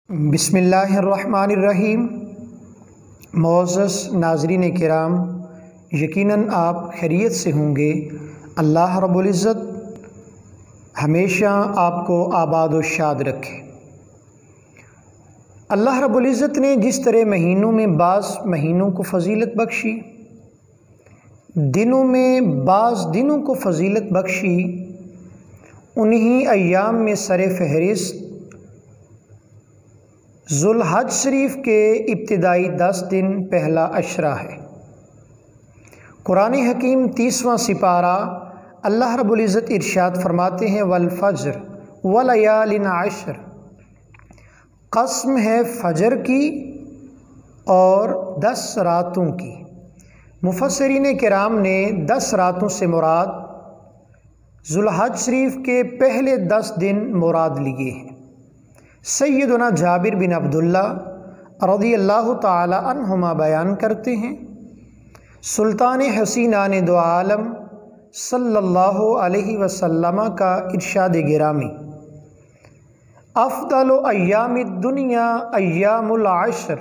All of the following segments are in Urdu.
بسم اللہ الرحمن الرحیم۔ معزز ناظرین کرام، یقیناً آپ خیریت سے ہوں گے۔ اللہ رب العزت ہمیشہ آپ کو آباد و شاد رکھے۔ اللہ رب العزت نے جس طرح مہینوں میں بعض مہینوں کو فضیلت بخشی، دنوں میں بعض دنوں کو فضیلت بخشی، انہی ایام میں سر فہرست ذوالحج شریف کے ابتدائی 10 دن پہلا عشرہ ہے۔ قرآن حکیم 30واں سپارہ اللہ رب العزت ارشاد فرماتے ہیں والفجر ولیال عشر، قسم ہے فجر کی اور 10 راتوں کی۔ مفسرین کرام نے 10 راتوں سے مراد ذوالحج شریف کے پہلے 10 دن مراد لیے ہیں۔ سیدنا جابر بن عبداللہ رضی اللہ تعالی عنہما بیان کرتے ہیں، سلطان حسینان دو عالم صلی اللہ علیہ وسلم کا ارشاد گرامی، افضل ایام الدنیا ایام العشر۔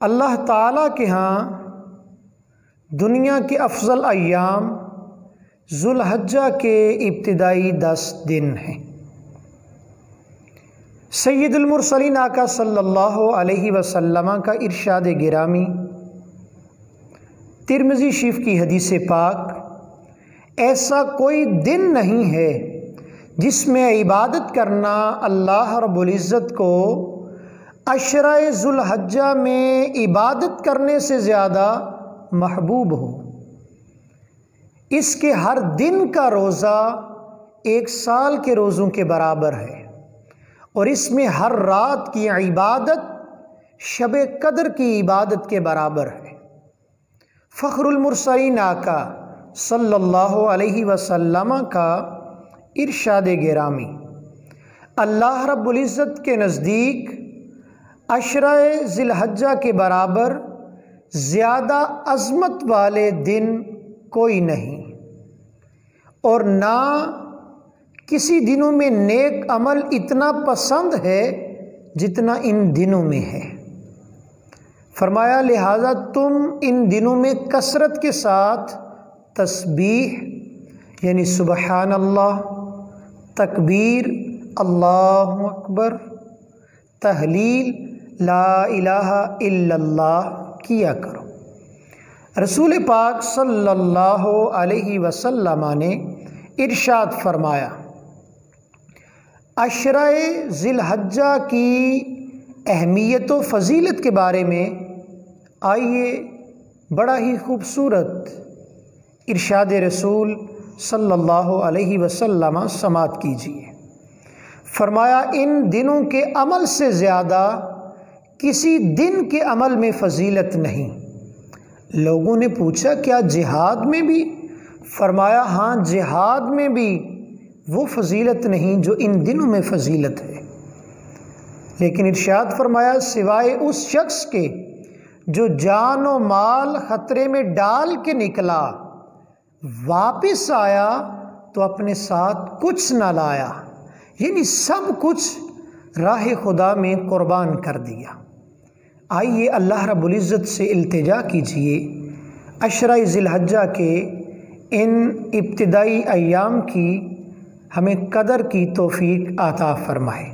اللہ تعالیٰ کے ہاں دنیا کے افضل ایام ذوالحجہ کے ابتدائی 10 دن ہیں۔ سید المرسلین آقا صلی اللہ علیہ وسلم کا ارشاد گرامی، ترمذی شریف کی حدیث پاک، ایسا کوئی دن نہیں ہے جس میں عبادت کرنا اللہ رب العزت کو عشرہ ذوالحجہ میں عبادت کرنے سے زیادہ محبوب ہو۔ اس کے ہر دن کا روزہ 1 سال کے روزوں کے برابر ہے، اور اس میں ہر رات کی عبادت شب قدر کی عبادت کے برابر ہے۔ فخر المرسلین آقا صلی اللہ علیہ وسلم کا ارشاد گرامی، اللہ رب العزت کے نزدیک عشرہ ذوالحجہ کے برابر زیادہ عظمت والے دن کوئی نہیں، اور نہ کسی دنوں میں نیک عمل اتنا پسند ہے جتنا ان دنوں میں ہے۔ فرمایا لہذا تم ان دنوں میں کثرت کے ساتھ تسبیح یعنی سبحان اللہ، تکبیر اللہ اکبر، تحلیل لا الہ الا اللہ کیا کرو۔ رسول پاک صلی اللہ علیہ وسلم نے ارشاد فرمایا، عشرہ ذوالحجہ کی اہمیت و فضیلت کے بارے میں آئیے بڑا ہی خوبصورت ارشاد رسول صلی اللہ علیہ وسلم سماعت کیجیے۔ فرمایا ان دنوں کے عمل سے زیادہ کسی دن کے عمل میں فضیلت نہیں۔ لوگوں نے پوچھا کیا جہاد میں بھی؟ فرمایا ہاں، جہاد میں بھی وہ فضیلت نہیں جو ان دنوں میں فضیلت ہے، لیکن ارشاد فرمایا سوائے اس شخص کے جو جان و مال خطرے میں ڈال کے نکلا، واپس آیا تو اپنے ساتھ کچھ نہ لایا، یعنی سب کچھ راہ خدا میں قربان کر دیا۔ آئیے اللہ رب العزت سے التجا کیجئے عشرہ ذوالحجہ کے ان ابتدائی ایام کی ہمیں قدر کی توفیق عطا فرمائے۔